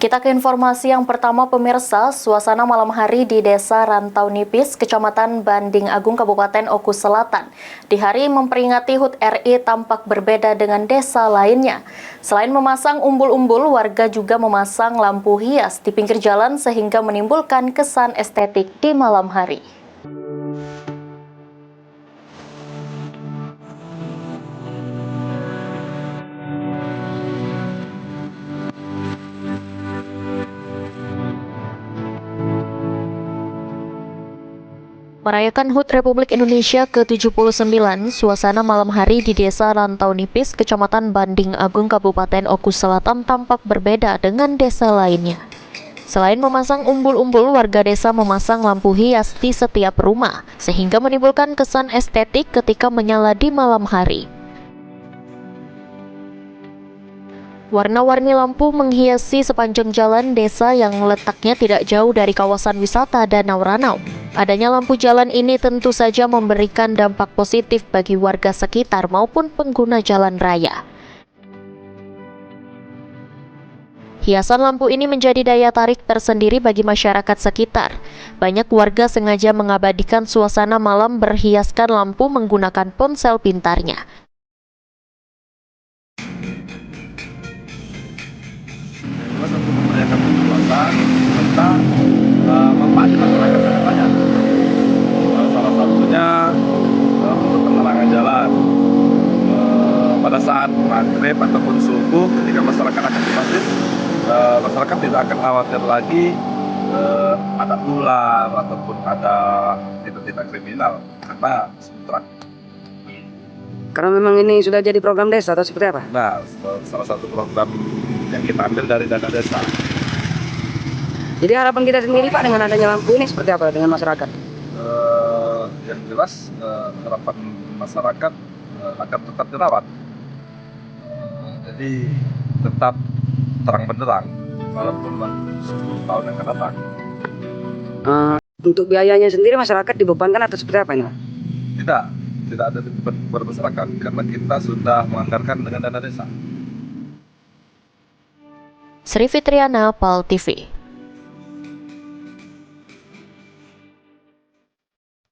Kita ke informasi yang pertama, pemirsa. Suasana malam hari di Desa Rantau Nipis, Kecamatan Banding Agung, Kabupaten Oku Selatan, di hari memperingati HUT RI tampak berbeda dengan desa lainnya. Selain memasang umbul-umbul, warga juga memasang lampu hias di pinggir jalan sehingga menimbulkan kesan estetik di malam hari. Merayakan HUT Republik Indonesia ke-79, suasana malam hari di Desa Rantau Nipis, Kecamatan Banding Agung, Kabupaten Oku Selatan tampak berbeda dengan desa lainnya. Selain memasang umbul-umbul, warga desa memasang lampu hias di setiap rumah, sehingga menimbulkan kesan estetik ketika menyala di malam hari. Warna-warni lampu menghiasi sepanjang jalan desa yang letaknya tidak jauh dari kawasan wisata Danau Ranau. Adanya lampu jalan ini tentu saja memberikan dampak positif bagi warga sekitar maupun pengguna jalan raya. Hiasan lampu ini menjadi daya tarik tersendiri bagi masyarakat sekitar. Banyak warga sengaja mengabadikan suasana malam berhiaskan lampu menggunakan ponsel pintarnya. Untuk memeriahkan kebebasan serta manfaat masyarakat yang banyak. Salah satunya untuk penerangan jalan pada saat maghrib ataupun subuh, ketika masyarakat akan ke masjid, masyarakat tidak akan khawatir lagi ada ular ataupun ada tindak-tindak kriminal karena terang. Karena memang ini sudah jadi program desa atau seperti apa? Nah, salah satu program yang kita ambil dari dana desa. Jadi harapan kita sendiri Pak dengan adanya lampu ini seperti apa dengan masyarakat? Yang jelas harapan masyarakat agar tetap dirawat. Jadi tetap terang benderang walaupun 10 tahun yang akan datang. Untuk biayanya sendiri masyarakat dibebankan atau seperti apa ini? Tidak ada beban kepada masyarakat karena kita sudah menganggarkan dengan dana desa. Sri Fitriana, PAL TV.